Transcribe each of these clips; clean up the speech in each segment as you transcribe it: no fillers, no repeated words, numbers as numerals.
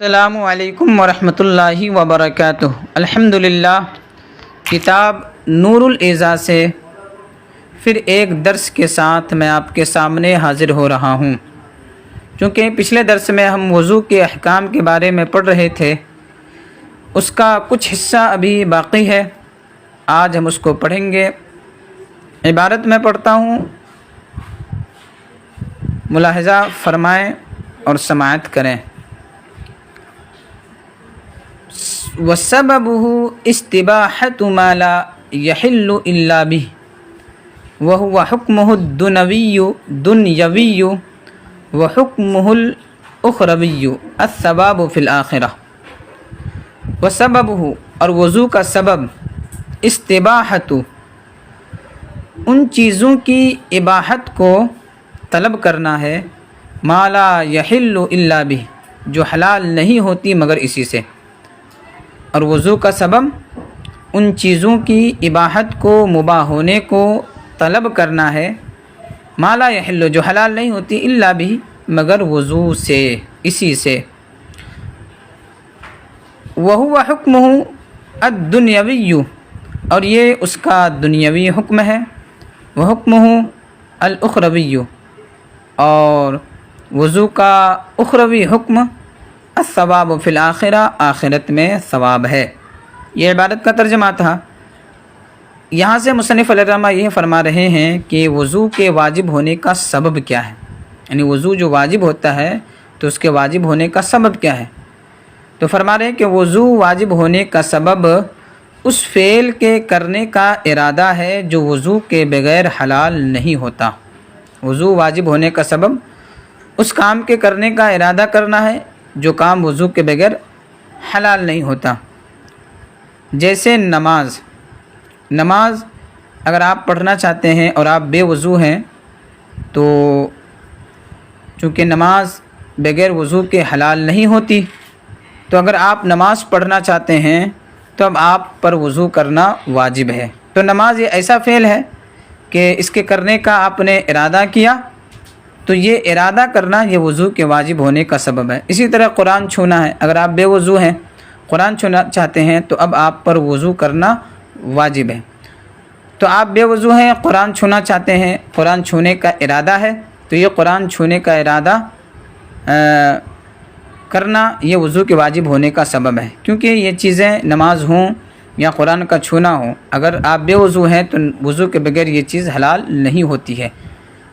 السلام علیکم ورحمۃ اللہ وبرکاتہ۔ الحمدللہ، کتاب نور الاعزاز سے پھر ایک درس کے ساتھ میں آپ کے سامنے حاضر ہو رہا ہوں۔ چونکہ پچھلے درس میں ہم وضو کے احکام کے بارے میں پڑھ رہے تھے، اس کا کچھ حصہ ابھی باقی ہے، آج ہم اس کو پڑھیں گے۔ عبارت میں پڑھتا ہوں، ملاحظہ فرمائیں اور سماعت کریں۔ وَسَبَبُهُ اسْتِبَاحَةُ مَا لَا يَحِلُّ إِلَّا بِهِ وَهُوَ حُكْمُهُ الدُّنْيَوِيُّ وَحُكْمُهُ الْأُخْرَوِيُّ الثَّوَابُ فِي الْآخِرَةِ۔ وَسَبَبُهُ، اور وضو کا سبب، استباحۃ، ان چیزوں کی اباحت کو طلب کرنا ہے، ما لا يحل الا به، جو حلال نہیں ہوتی مگر اسی سے۔ اور وضو کا سبب ان چیزوں کی اباحت کو، مباح ہونے کو طلب کرنا ہے، ما لا يحل، جو حلال نہیں ہوتی، الا به، مگر وضو سے، اسی سے۔ وهو حکمہ الدنیوی، اور یہ اس کا دنیاوی حکم ہے، وحکمہ الاخروی، اور وضو کا اخروی حکم، الثواب فی الآخرہ، آخرت میں ثواب ہے۔ یہ عبارت کا ترجمہ تھا۔ یہاں سے مصنف علیہ الرحمہ یہ فرما رہے ہیں کہ وضو کے واجب ہونے کا سبب کیا ہے، یعنی وضو جو واجب ہوتا ہے تو اس کے واجب ہونے کا سبب کیا ہے۔ تو فرما رہے ہیں کہ وضو واجب ہونے کا سبب اس فعل کے کرنے کا ارادہ ہے جو وضو کے بغیر حلال نہیں ہوتا۔ وضو واجب ہونے کا سبب اس کام کے کرنے کا ارادہ کرنا ہے جو کام وضو کے بغیر حلال نہیں ہوتا۔ جیسے نماز اگر آپ پڑھنا چاہتے ہیں اور آپ بے وضو ہیں تو چونکہ نماز بغیر وضو کے حلال نہیں ہوتی، تو اگر آپ نماز پڑھنا چاہتے ہیں تو اب آپ پر وضو کرنا واجب ہے۔ تو نماز یہ ایسا فعل ہے کہ اس کے کرنے کا آپ نے ارادہ کیا، تو یہ ارادہ کرنا یہ وضو کے واجب ہونے کا سبب ہے۔ اسی طرح قرآن چھونا ہے، اگر آپ بے وضو ہیں، قرآن چھونا چاہتے ہیں تو اب آپ پر وضو کرنا واجب ہے۔ تو آپ بے وضو ہیں، قرآن چھونا چاہتے ہیں، قرآن چھونے کا ارادہ ہے، تو یہ قرآن چھونے کا ارادہ کرنا یہ وضو کے واجب ہونے کا سبب ہے، کیونکہ یہ چیزیں نماز ہوں یا قرآن کا چھونا ہو، اگر آپ بے وضو ہیں تو وضو کے بغیر یہ چیز حلال نہیں ہوتی ہے۔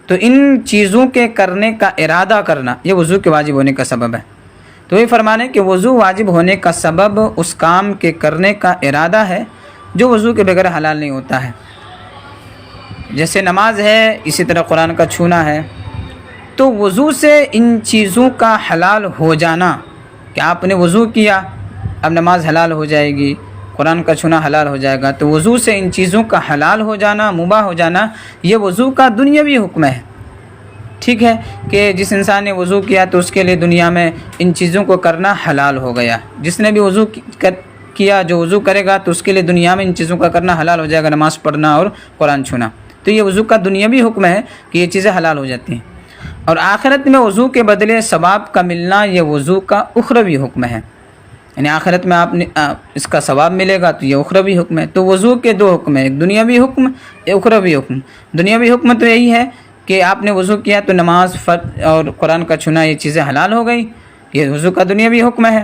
تو ان چیزوں کے کرنے کا ارادہ کرنا یہ وضو کے واجب ہونے کا سبب ہے۔ تو یہ فرمانے کہ وضو واجب ہونے کا سبب اس کام کے کرنے کا ارادہ ہے جو وضو کے بغیر حلال نہیں ہوتا ہے۔ جیسے نماز ہے، اسی طرح قرآن کا چھونا ہے۔ تو وضو سے ان چیزوں کا حلال ہو جانا، کہ آپ نے وضو کیا اب نماز حلال ہو جائے گی، قرآن کا چھونا حلال ہو جائے گا، تو وضو سے ان چیزوں کا حلال ہو جانا، مباح ہو جانا، یہ وضو کا دنیاوی حکم ہے۔ ٹھیک ہے کہ جس انسان نے وضو کیا تو اس کے لیے دنیا میں ان چیزوں کو کرنا حلال ہو گیا۔ جس نے بھی وضو کیا، جو وضو کرے گا تو اس کے لیے دنیا میں ان چیزوں کا کرنا حلال ہو جائے گا، نماز پڑھنا اور قرآن چھونا۔ تو یہ وضو کا دنیاوی حکم ہے کہ یہ چیزیں حلال ہو جاتی ہیں۔ اور آخرت میں وضو کے بدلے ثواب کا ملنا یہ وضو کا اخروی حکم ہے، یعنی آخرت میں آپ نے اس کا ثواب ملے گا تو یہ اخروی حکم ہے۔ تو وضو کے دو حکم ہیں، ایک دنیاوی حکم، ایک اخروی حکم۔ دنیاوی حکم تو یہی ہے کہ آپ نے وضو کیا تو نماز، فرض اور قرآن کا چھونا یہ چیزیں حلال ہو گئی، یہ وضو کا دنیاوی حکم ہے۔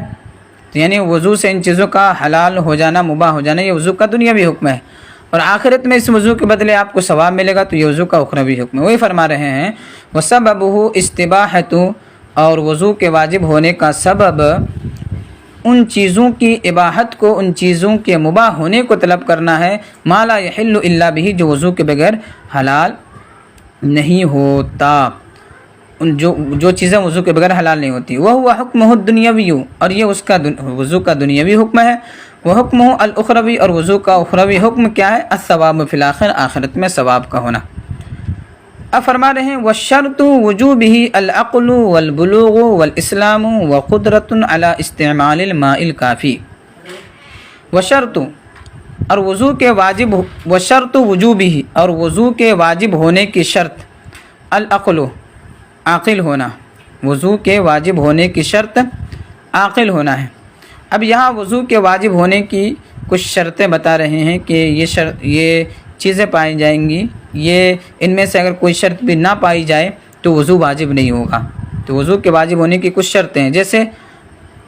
تو یعنی وضو سے ان چیزوں کا حلال ہو جانا، مباح ہو جانا، یہ وضو کا دنیاوی حکم ہے۔ اور آخرت میں اس وضو کے بدلے آپ کو ثواب ملے گا تو یہ وضو کا اخروی حکم ہے۔ وہی فرما رہے ہیں وَسَبَبُهُ اسْتِبَاحَةُ، اور وضو کے واجب ہونے کا سبب ان چیزوں کی اباحت کو، ان چیزوں کے مباح ہونے کو طلب کرنا ہے، ما لا يحل الا به، جو وضو کے بغیر حلال نہیں ہوتا، جو چیزیں وضو کے بغیر حلال نہیں ہوتی۔ وَهُوَ حُكْمُهُ الدُّنْيَوِيُّ، اور یہ اس کا وضو کا دنیاوی حکم ہے۔ وَحُكْمُهُ الْأُخْرَوِيُّ، اور وضو کا اخروی حکم کیا ہے؟ الثواب فی الآخر، آخرت میں ثواب کا ہونا۔ اب فرما رہے ہیں وَالشَّرْطُ وُجُوبِهِ الْعَقْلُ وَالْبُلُوغُ وَالْإِسْلَامُ وَقُدْرَةٌ عَلَى اسْتِعْمَالِ الْمَاءِ الْكَافِي۔ وَالشَّرْطُ، اور وضو کے واجب، وَالشَّرْطُ وُجُوبِهِ، اور وضو کے واجب ہونے کی شرط، العقل، عاقل ہونا، وضو کے واجب ہونے کی شرط عاقل ہونا ہے۔ اب یہاں وضو کے واجب ہونے کی کچھ شرطیں بتا رہے ہیں کہ یہ چیزیں پائی جائیں گی، یہ ان میں سے اگر کوئی شرط بھی نہ پائی جائے تو وضو واجب نہیں ہوگا۔ تو وضو کے واجب ہونے کی کچھ شرطیں ہیں، جیسے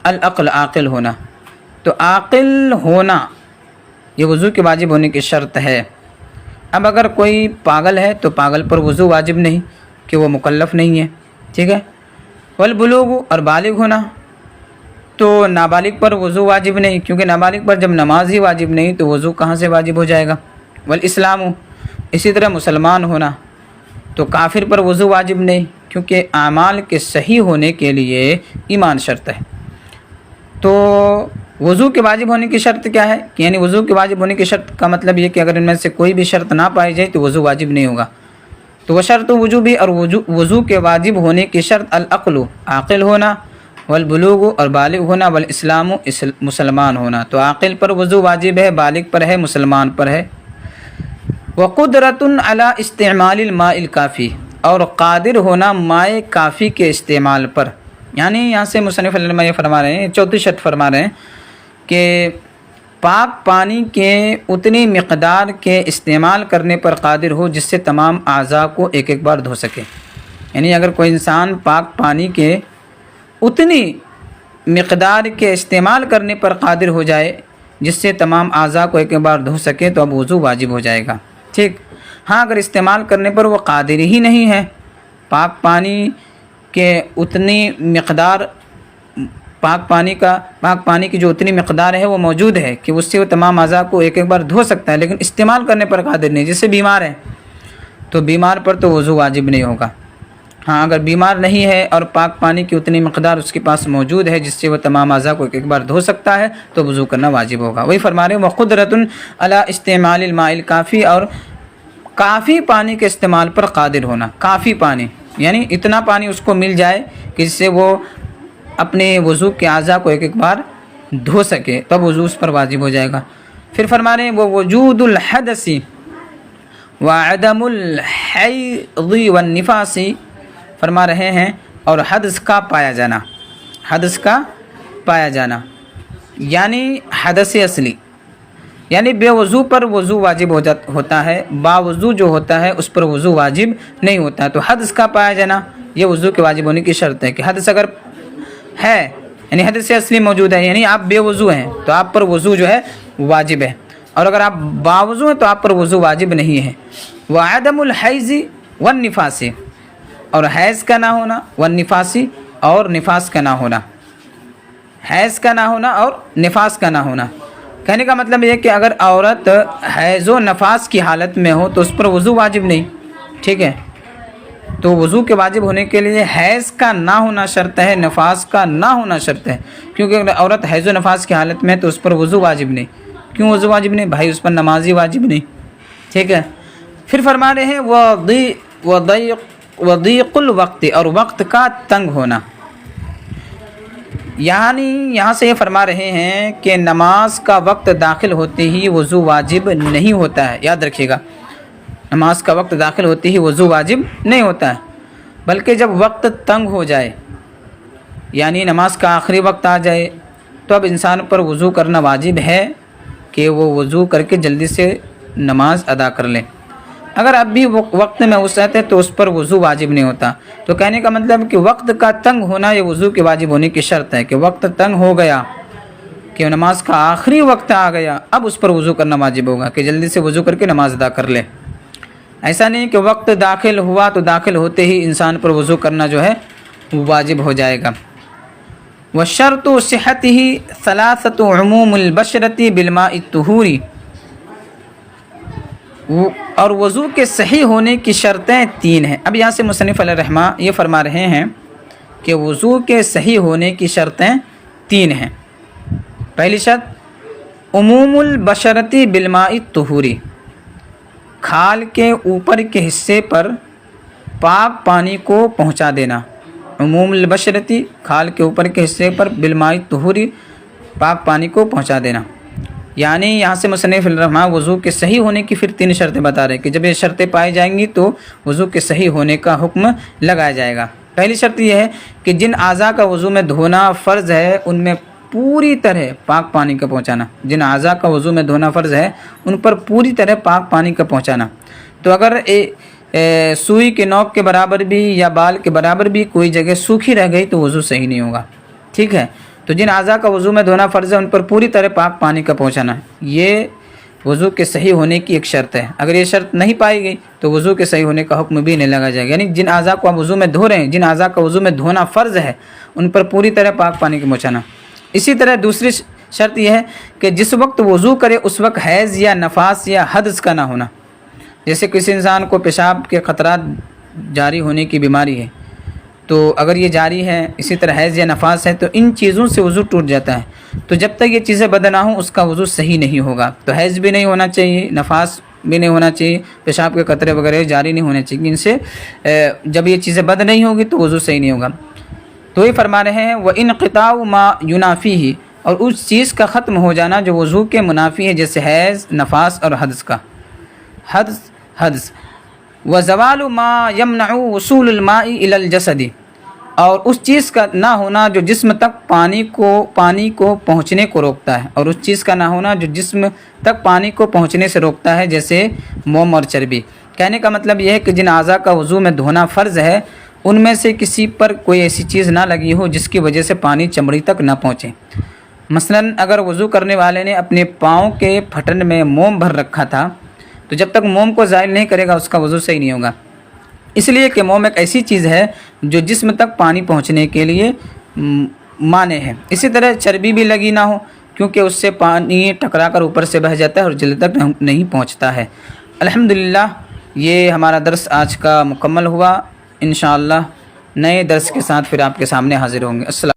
العقل، عاقل ہونا۔ تو عاقل ہونا یہ وضو کے واجب ہونے کی شرط ہے۔ اب اگر کوئی پاگل ہے تو پاگل پر وضو واجب نہیں، کہ وہ مکلف نہیں ہے، ٹھیک ہے۔ والبلوغ، اور بالغ ہونا، تو نابالغ پر وضو واجب نہیں، کیونکہ نابالغ پر جب نماز ہی واجب نہیں تو وضو کہاں سے واجب ہو جائے گا۔ والاسلام، اسی طرح مسلمان ہونا، تو کافر پر وضو واجب نہیں، کیونکہ اعمال کے صحیح ہونے کے لیے ایمان شرط ہے۔ تو وضو کے واجب ہونے کی شرط کیا ہے، کہ یعنی وضو کے واجب ہونے کی شرط کا مطلب یہ کہ اگر ان میں سے کوئی بھی شرط نہ پائی جائے تو وضو واجب نہیں ہوگا۔ تو وہ شرط وجوبی، اور وضو کے واجب ہونے کی شرط العقل، عاقل ہونا، والبلوغ، اور بالغ ہونا، والاسلام، مسلمان ہونا۔ تو عاقل پر وضو واجب ہے، بالغ پر ہے، مسلمان پر ہے۔ وقدرۃ علی استعمال الماء الکافی، اور قادر ہونا مائع کافی کے استعمال پر، یعنی یہاں سے مصنف علیہ یہ فرما رہے ہیں، چوتھی شرط فرما رہے ہیں کہ پاک پانی کے اتنی مقدار کے استعمال کرنے پر قادر ہو جس سے تمام اعضاء کو ایک ایک بار دھو سکے۔ یعنی اگر کوئی انسان پاک پانی کے اتنی مقدار کے استعمال کرنے پر قادر ہو جائے جس سے تمام اعضاء کو ایک ایک بار دھو سکے تو اب وضو واجب ہو جائے گا، ٹھیک۔ ہاں اگر استعمال کرنے پر وہ قادر ہی نہیں ہے، پاک پانی کے اتنی مقدار، پاک پانی کی جو اتنی مقدار ہے وہ موجود ہے کہ اس سے وہ تمام اعضاء کو ایک ایک بار دھو سکتا ہے، لیکن استعمال کرنے پر قادر نہیں، جیسے بیمار ہے تو بیمار پر تو وضو واجب نہیں ہوگا۔ ہاں اگر بیمار نہیں ہے اور پاک پانی کی اتنی مقدار اس کے پاس موجود ہے جس سے وہ تمام اعضاء کو ایک ایک بار دھو سکتا ہے تو وضو کرنا واجب ہوگا۔ وہی فرما رہے ہیں وقدرۃ علی استعمال الماء الکافی، اور کافی پانی کے استعمال پر قادر ہونا۔ کافی پانی یعنی اتنا پانی اس کو مل جائے کہ جس سے وہ اپنے وضو کے اعضاء کو ایک ایک بار دھو سکے، تب وضو اس پر واجب ہو جائے گا۔ پھر فرما رہے ہیں وہ وجود الحدث وعدم الحیض والنفاس، فرما رہے ہیں اور حدث کا پایا جانا، حدث کا پایا جانا یعنی حدث اصلی، یعنی بے وضو پر وضو واجب ہوتا ہے، باوضو جو ہوتا ہے اس پر وضو واجب نہیں ہوتا ہے۔ تو حدث کا پایا جانا یہ وضو کے واجب ہونے کی شرط ہے، کہ حدث اگر ہے یعنی حدث اصلی موجود ہے، یعنی آپ بے وضو ہیں تو آپ پر وضو جو ہے واجب ہے، اور اگر آپ باوضو ہیں تو آپ پر وضو واجب نہیں ہے۔ وعدم الحیض والنفاس، اور حیض کا نہ ہونا، والنفاس، اور نفاس کا نہ ہونا، حیض کا نہ ہونا اور نفاس کا نہ ہونا۔ کہنے کا مطلب یہ کہ اگر عورت حیض و نفاس کی حالت میں ہو تو اس پر وضو واجب نہیں، ٹھیک ہے۔ تو وضو کے واجب ہونے کے لیے حیض کا نہ ہونا شرط ہے، نفاس کا نہ ہونا شرط ہے، کیونکہ اگر عورت حیض و نفاس کی حالت میں ہے تو اس پر وضو واجب نہیں۔ کیوں وضو واجب نہیں؟ بھائی اس پر نماز ہی واجب نہیں، ٹھیک ہے۔ پھر فرما رہے ہیں وضیق الوقت، اور وقت کا تنگ ہونا، یعنی یہاں سے یہ فرما رہے ہیں کہ نماز کا وقت داخل ہوتے ہی وضو واجب نہیں ہوتا ہے، یاد رکھیے گا، نماز کا وقت داخل ہوتے ہی وضو واجب نہیں ہوتا ہے، بلکہ جب وقت تنگ ہو جائے یعنی نماز کا آخری وقت آ جائے تو اب انسان پر وضو کرنا واجب ہے کہ وہ وضو کر کے جلدی سے نماز ادا کر لے۔ اگر اب بھی وقت میں وسعت ہے تو اس پر وضو واجب نہیں ہوتا۔ تو کہنے کا مطلب کہ وقت کا تنگ ہونا یہ وضو کے واجب ہونے کی شرط ہے، کہ وقت تنگ ہو گیا، کہ نماز کا آخری وقت آ گیا، اب اس پر وضو کرنا واجب ہوگا کہ جلدی سے وضو کر کے نماز ادا کر لے۔ ایسا نہیں کہ وقت داخل ہوا تو داخل ہوتے ہی انسان پر وضو کرنا جو ہے واجب ہو جائے گا۔ وشرط صحتہ ثلاثۃ عموم البشرۃ بالماء الطہور، اور وضو کے صحیح ہونے کی شرطیں 3 ہیں۔ اب یہاں سے مصنف علیہ الرحمہ یہ فرما رہے ہیں کہ وضو کے صحیح ہونے کی شرطیں 3 ہیں۔ پہلی شرط عموم البشرۃ بالماء الطہور، کھال کے اوپر کے حصے پر پاک پانی کو پہنچا دینا۔ عموم البشرۃ، کھال کے اوپر کے حصے پر بالماء الطہور، پاک پانی کو پہنچا دینا، یعنی یہاں سے مصنف الرحمہ وضو کے صحیح ہونے کی پھر 3 شرطیں بتا رہے ہیں کہ جب یہ شرطیں پائی جائیں گی تو وضو کے صحیح ہونے کا حکم لگایا جائے گا۔ پہلی شرط یہ ہے کہ جن اعضاء کا وضو میں دھونا فرض ہے ان میں پوری طرح پاک پانی کا پہنچانا، جن اعضاء کا وضو میں دھونا فرض ہے ان پر پوری طرح پاک پانی کا پہنچانا۔ تو اگر سوئی کے نوک کے برابر بھی یا بال کے برابر بھی کوئی جگہ سوکھی رہ گئی تو وضو صحیح نہیں ہوگا، ٹھیک ہے۔ تو جن اعضاء کا وضو میں دھونا فرض ہے ان پر پوری طرح پاک پانی کا پہنچانا، یہ وضو کے صحیح ہونے کی ایک شرط ہے۔ اگر یہ شرط نہیں پائی گئی تو وضو کے صحیح ہونے کا حکم بھی نہیں لگا جائے گا، یعنی جن اعضاء کو آپ وضو میں دھو رہے ہیں، جن اعضاء کا وضو میں دھونا فرض ہے ان پر پوری طرح پاک پانی کا پہنچانا۔ اسی طرح دوسری شرط یہ ہے کہ جس وقت وضو کرے اس وقت حیض یا نفاس یا حدث کا نہ ہونا، جیسے کسی انسان کو پیشاب کے خطرات جاری ہونے کی بیماری ہے تو اگر یہ جاری ہے، اسی طرح حیض یا نفاس ہے تو ان چیزوں سے وضو ٹوٹ جاتا ہے، تو جب تک یہ چیزیں بد نہ ہوں اس کا وضو صحیح نہیں ہوگا۔ تو حیض بھی نہیں ہونا چاہیے، نفاس بھی نہیں ہونا چاہیے، پیشاب کے قطرے وغیرہ جاری نہیں ہونے چاہیے، ان سے جب یہ چیزیں بد نہیں ہوگی تو وضو صحیح نہیں ہوگا۔ تو یہ فرما رہے ہیں وَإِنْقِطَاعُ مَا يُنَافِيهِ، اور اس چیز کا ختم ہو جانا جو وضو کے منافی ہے، جیسے حیض، نفاس اور حدث کا حدث وَزَوَالُ مَا يَمْنَعُ وُصُولُ الْمَاءِ إِلَى الْجَسَدِ، اور اس چیز کا نہ ہونا جو جسم تک پانی کو پہنچنے کو روکتا ہے، اور اس چیز کا نہ ہونا جو جسم تک پانی کو پہنچنے سے روکتا ہے، جیسے موم اور چربی۔ کہنے کا مطلب یہ ہے کہ جن اعضاء کا وضو میں دھونا فرض ہے ان میں سے کسی پر کوئی ایسی چیز نہ لگی ہو جس کی وجہ سے پانی چمڑی تک نہ پہنچے۔ مثلا اگر وضو کرنے والے نے اپنے پاؤں کے پھٹن میں موم بھر رکھا تھا تو جب تک موم کو زائل نہیں کرے گا اس کا وضو صحیح نہیں ہوگا، اس لیے کہ موم ایک ایسی چیز ہے جو جسم تک پانی پہنچنے کے لیے مانع ہے۔ اسی طرح چربی بھی لگی نہ ہو کیونکہ اس سے پانی ٹکرا کر اوپر سے بہہ جاتا ہے اور جلد تک نہیں پہنچتا ہے۔ الحمدللہ یہ ہمارا درس آج کا مکمل ہوا، انشاءاللہ نئے درس کے ساتھ پھر آپ کے سامنے حاضر ہوں گے۔ السلام